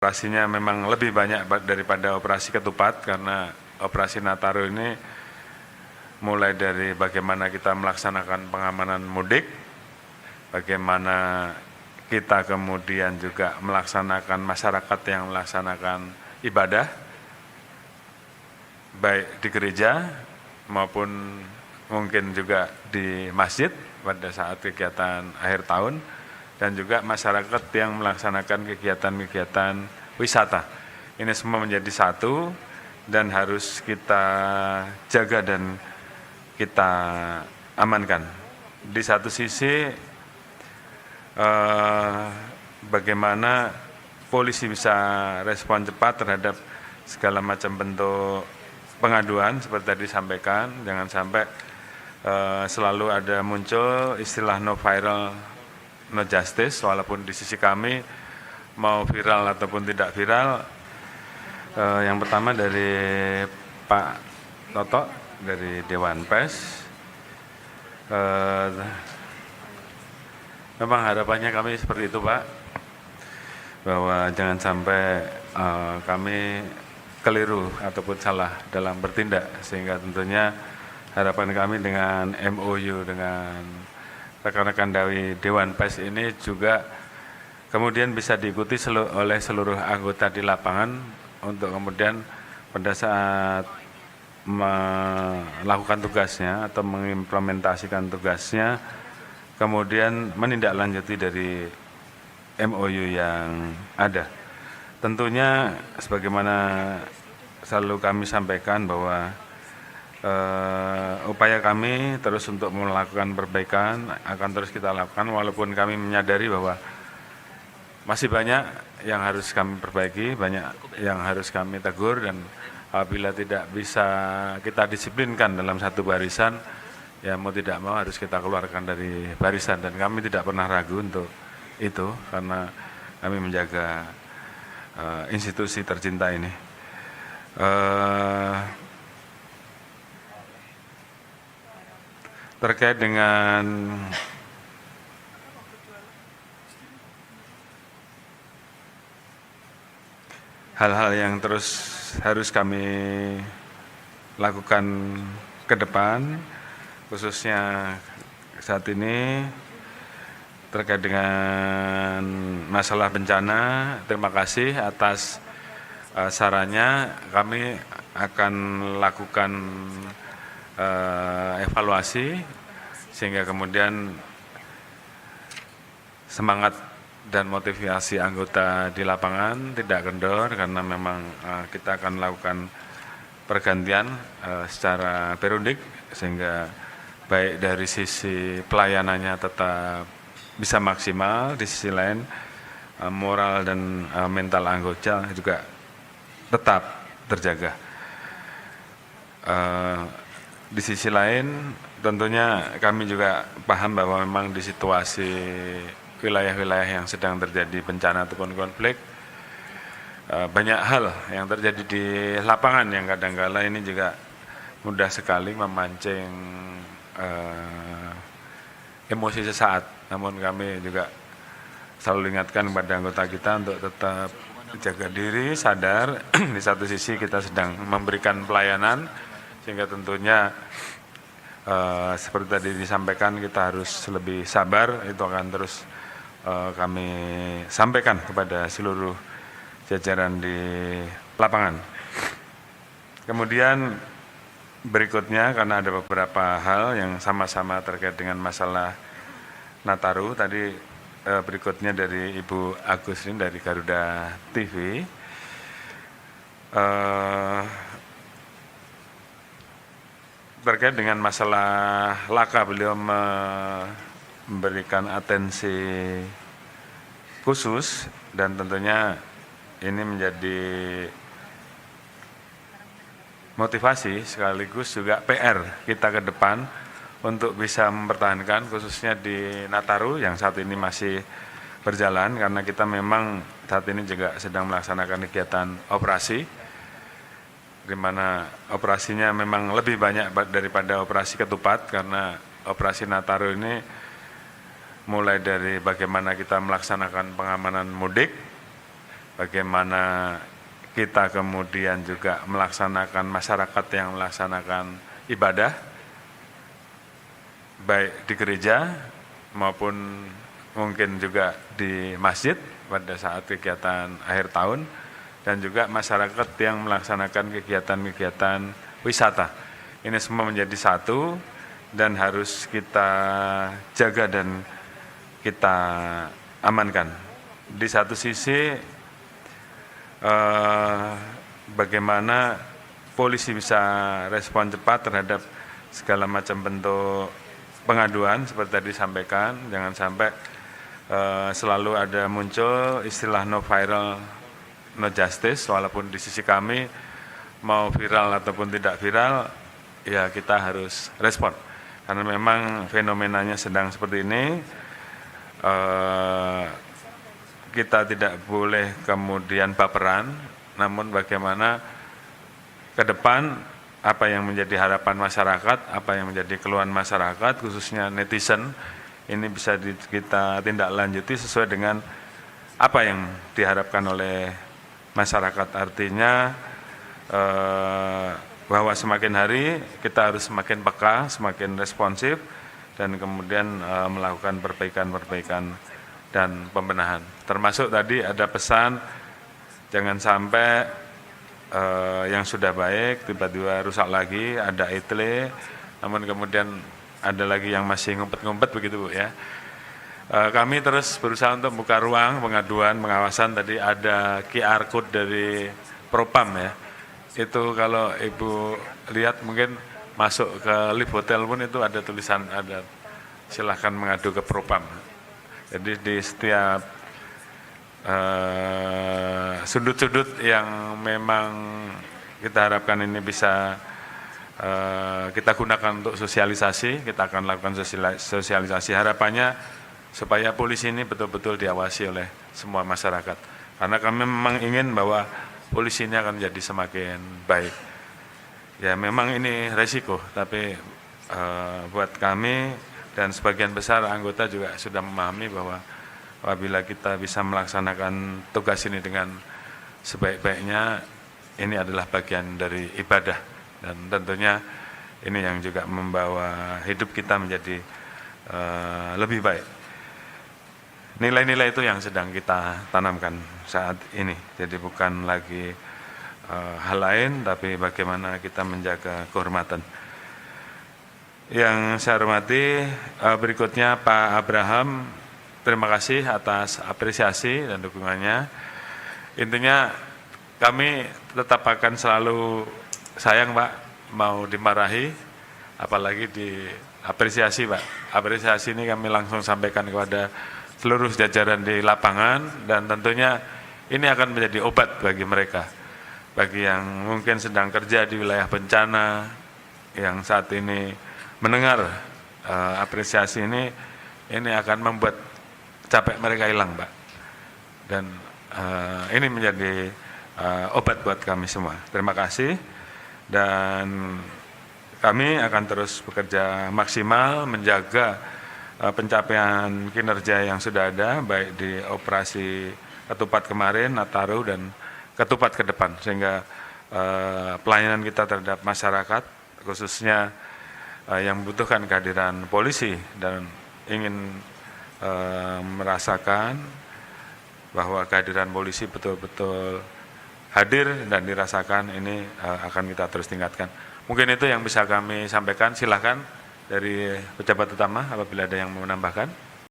Operasinya memang lebih banyak daripada operasi ketupat karena operasi Nataru ini mulai dari bagaimana kita melaksanakan pengamanan mudik, bagaimana kita kemudian juga melaksanakan masyarakat yang melaksanakan ibadah, baik di gereja maupun mungkin juga di masjid pada saat kegiatan akhir tahun, dan juga masyarakat yang melaksanakan kegiatan-kegiatan wisata. Ini semua menjadi satu dan harus kita jaga dan kita amankan. Di satu sisi bagaimana polisi bisa respon cepat terhadap segala macam bentuk pengaduan seperti tadi disampaikan, jangan sampai selalu ada muncul istilah no viral, no justice, walaupun di sisi kami mau viral ataupun tidak viral. Yang pertama dari Pak Toto dari Dewan Pers. Memang harapannya kami seperti itu, Pak, bahwa jangan sampai kami keliru ataupun salah dalam bertindak, sehingga tentunya harapan kami dengan MOU dengan rekan-rekan dari Dewan Pers ini juga kemudian bisa diikuti oleh seluruh anggota di lapangan untuk kemudian pada saat melakukan tugasnya atau mengimplementasikan tugasnya kemudian menindaklanjuti dari MOU yang ada. Tentunya sebagaimana selalu kami sampaikan bahwa upaya kami terus untuk melakukan perbaikan akan terus kita lakukan, walaupun kami menyadari bahwa masih banyak yang harus kami perbaiki, banyak yang harus kami tegur, dan apabila tidak bisa kita disiplinkan dalam satu barisan, ya mau tidak mau harus kita keluarkan dari barisan, dan kami tidak pernah ragu untuk itu karena kami menjaga institusi tercinta ini. Terkait dengan hal-hal yang terus harus kami lakukan ke depan, khususnya saat ini terkait dengan masalah bencana, terima kasih atas sarannya. Kami akan lakukan evaluasi sehingga kemudian semangat dan motivasi anggota di lapangan tidak kendor, karena memang kita akan melakukan pergantian secara periodik sehingga baik dari sisi pelayanannya tetap bisa maksimal, di sisi lain moral dan mental anggota juga tetap terjaga. Di sisi lain tentunya kami juga paham bahwa memang di situasi wilayah-wilayah yang sedang terjadi bencana ataupun konflik, banyak hal yang terjadi di lapangan yang kadang-kala ini juga mudah sekali memancing emosi sesaat. Namun kami juga selalu ingatkan kepada anggota kita untuk tetap jaga diri, sadar di satu sisi kita sedang memberikan pelayanan, sehingga tentunya seperti tadi disampaikan kita harus lebih sabar. Itu akan terus kami sampaikan kepada seluruh jajaran di lapangan. Kemudian berikutnya, karena ada beberapa hal yang sama-sama terkait dengan masalah Nataru, tadi berikutnya dari Ibu Agustin dari Garuda TV. Terkait dengan masalah laka, beliau memberikan atensi khusus, dan tentunya ini menjadi motivasi sekaligus juga PR kita ke depan untuk bisa mempertahankan khususnya di Nataru yang saat ini masih berjalan, karena kita memang saat ini juga sedang melaksanakan kegiatan operasi, di mana operasinya memang lebih banyak daripada operasi ketupat karena operasi Nataru ini mulai dari bagaimana kita melaksanakan pengamanan mudik, bagaimana kita kemudian juga melaksanakan masyarakat yang melaksanakan ibadah, baik di gereja maupun mungkin juga di masjid pada saat kegiatan akhir tahun, dan juga masyarakat yang melaksanakan kegiatan-kegiatan wisata. Ini semua menjadi satu dan harus kita jaga dan kita amankan. Di satu sisi bagaimana polisi bisa respon cepat terhadap segala macam bentuk pengaduan seperti tadi disampaikan, jangan sampai selalu ada muncul istilah no viral, no justice, walaupun di sisi kami mau viral ataupun tidak viral, ya kita harus respon. Karena memang fenomenanya sedang seperti ini, kita tidak boleh kemudian baperan, namun bagaimana ke depan apa yang menjadi harapan masyarakat, apa yang menjadi keluhan masyarakat, khususnya netizen, ini bisa kita tindak lanjuti sesuai dengan apa yang diharapkan oleh masyarakat. Artinya bahwa semakin hari kita harus semakin peka, semakin responsif, dan kemudian melakukan perbaikan-perbaikan dan pembenahan. Termasuk tadi ada pesan jangan sampai yang sudah baik tiba-tiba rusak lagi, ada etle, namun kemudian ada lagi yang masih ngumpet-ngumpet begitu Bu ya. Kami terus berusaha untuk buka ruang pengaduan, pengawasan. Tadi ada QR code dari Propam ya. Itu kalau Ibu lihat mungkin masuk ke lift hotel pun itu ada tulisan, ada silahkan mengadu ke Propam. Jadi di setiap sudut-sudut yang memang kita harapkan ini bisa kita gunakan untuk sosialisasi, kita akan lakukan sosialisasi. Harapannya supaya polisi ini betul-betul diawasi oleh semua masyarakat. Karena kami memang ingin bahwa polisi ini akan menjadi semakin baik. Ya memang ini resiko, tapi buat kami dan sebagian besar anggota juga sudah memahami bahwa apabila kita bisa melaksanakan tugas ini dengan sebaik-baiknya, ini adalah bagian dari ibadah. Dan tentunya ini yang juga membawa hidup kita menjadi lebih baik. Nilai-nilai itu yang sedang kita tanamkan saat ini. Jadi bukan lagi hal lain, tapi bagaimana kita menjaga kehormatan. Yang saya hormati berikutnya Pak Abraham, terima kasih atas apresiasi dan dukungannya. Intinya kami tetap akan selalu sayang Pak, mau dimarahi, apalagi diapresiasi Pak. Apresiasi ini kami langsung sampaikan kepada seluruh jajaran di lapangan, dan tentunya ini akan menjadi obat bagi mereka. Bagi yang mungkin sedang kerja di wilayah bencana, yang saat ini mendengar apresiasi ini akan membuat capek mereka hilang Pak. Dan ini menjadi obat buat kami semua. Terima kasih. Dan kami akan terus bekerja maksimal menjaga pencapaian kinerja yang sudah ada, baik di operasi ketupat kemarin, Nataru, dan ketupat ke depan, sehingga pelayanan kita terhadap masyarakat, khususnya yang membutuhkan kehadiran polisi dan ingin merasakan bahwa kehadiran polisi betul-betul hadir dan dirasakan, ini akan kita terus tingkatkan. Mungkin itu yang bisa kami sampaikan. Silakan dari pejabat utama apabila ada yang mau menambahkan.